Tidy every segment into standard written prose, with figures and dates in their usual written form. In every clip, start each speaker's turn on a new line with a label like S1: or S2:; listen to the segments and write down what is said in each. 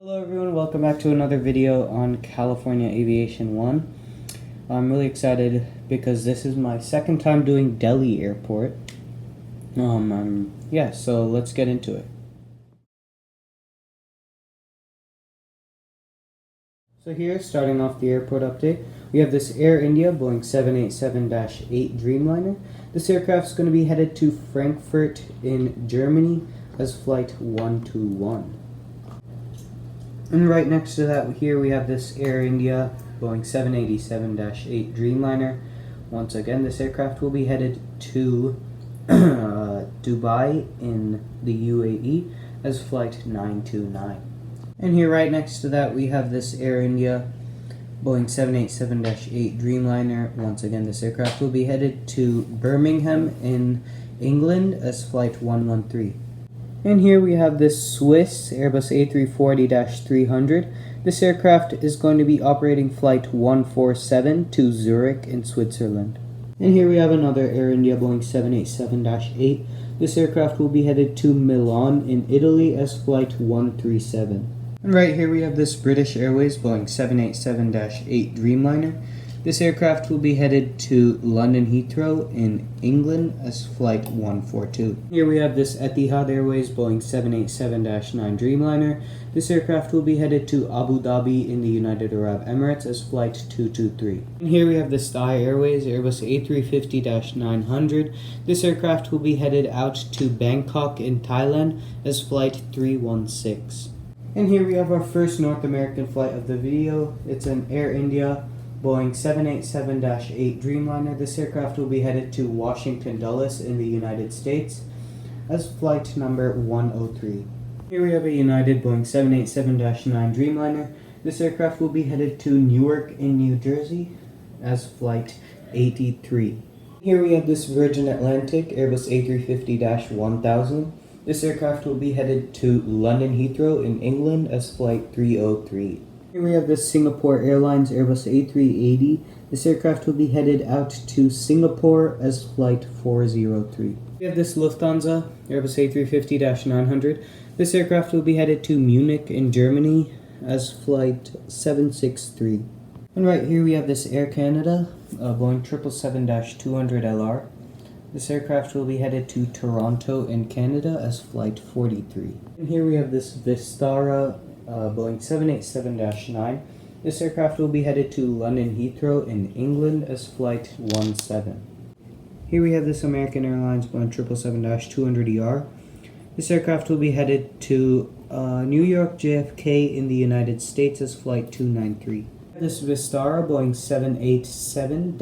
S1: Hello everyone, welcome back to another video on California Aviation 1. I'm really excited because this is my second time doing Delhi Airport. So let's get into it. So here, starting off the airport update, we have this Air India Boeing 787-8 Dreamliner. This aircraft is going to be headed to Frankfurt in Germany as Flight 121. And right next to that, here we have this Air India Boeing 787-8 Dreamliner. Once again, this aircraft will be headed to Dubai in the UAE as Flight 929. And here right next to that, we have this Air India Boeing 787-8 Dreamliner. Once again, this aircraft will be headed to Birmingham in England as Flight 113. And here we have this Swiss Airbus A340-300. This aircraft is going to be operating Flight 147 to Zurich in Switzerland. And here we have another Air India Boeing 787-8. This aircraft will be headed to Milan in Italy as Flight 137. And right here we have this British Airways Boeing 787-8 Dreamliner. This aircraft will be headed to London Heathrow in England as Flight 142. Here we have this Etihad Airways Boeing 787-9 Dreamliner. This aircraft will be headed to Abu Dhabi in the United Arab Emirates as Flight 223. And here we have this Thai Airways Airbus A350-900. This aircraft will be headed out to Bangkok in Thailand as Flight 316. And here we have our first North American flight of the video. It's an Air India Boeing 787-8 Dreamliner. This aircraft will be headed to Washington Dulles in the United States as flight number 103. Here we have a United Boeing 787-9 Dreamliner. This aircraft will be headed to Newark in New Jersey as flight 83. Here we have this Virgin Atlantic Airbus A350-1000. This aircraft will be headed to London Heathrow in England as flight 303. Here we have the Singapore Airlines Airbus A380. This aircraft will be headed out to Singapore as Flight 403. We have this Lufthansa Airbus A350-900. This aircraft will be headed to Munich in Germany as Flight 763. And right here we have this Air Canada Boeing 777-200LR. This aircraft will be headed to Toronto in Canada as Flight 43. And here we have this Vistara Boeing 787-9. This aircraft will be headed to London Heathrow in England as Flight 17. Here we have this American Airlines Boeing 777-200ER. This aircraft will be headed to New York JFK in the United States as Flight 293. This Vistara Boeing 787-9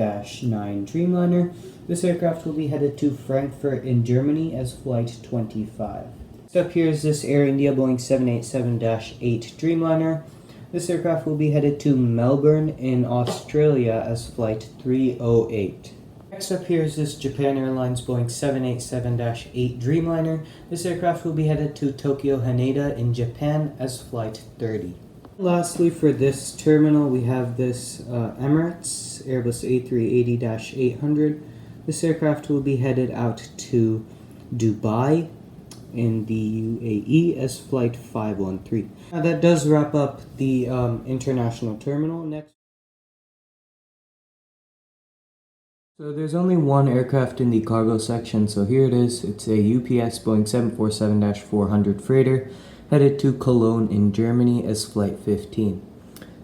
S1: Dreamliner. This aircraft will be headed to Frankfurt in Germany as Flight 25. Next up here is this Air India Boeing 787-8 Dreamliner. This aircraft will be headed to Melbourne in Australia as Flight 308. Next up here is this Japan Airlines Boeing 787-8 Dreamliner. This aircraft will be headed to Tokyo Haneda in Japan as Flight 30. Lastly, for this terminal, we have this Emirates Airbus A380-800. This aircraft will be headed out to Dubai in the UAE as Flight 513. Now that does wrap up the international terminal. Next, so there's only one aircraft in the cargo section, so here it is. It's a UPS Boeing 747-400 freighter headed to Cologne in Germany as Flight 15.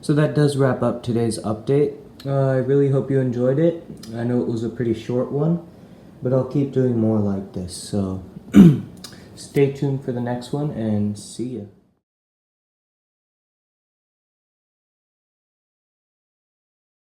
S1: So that does wrap up today's update. I really hope you enjoyed it. I know it was a pretty short one, but I'll keep doing more like this. So stay tuned for the next one and see ya.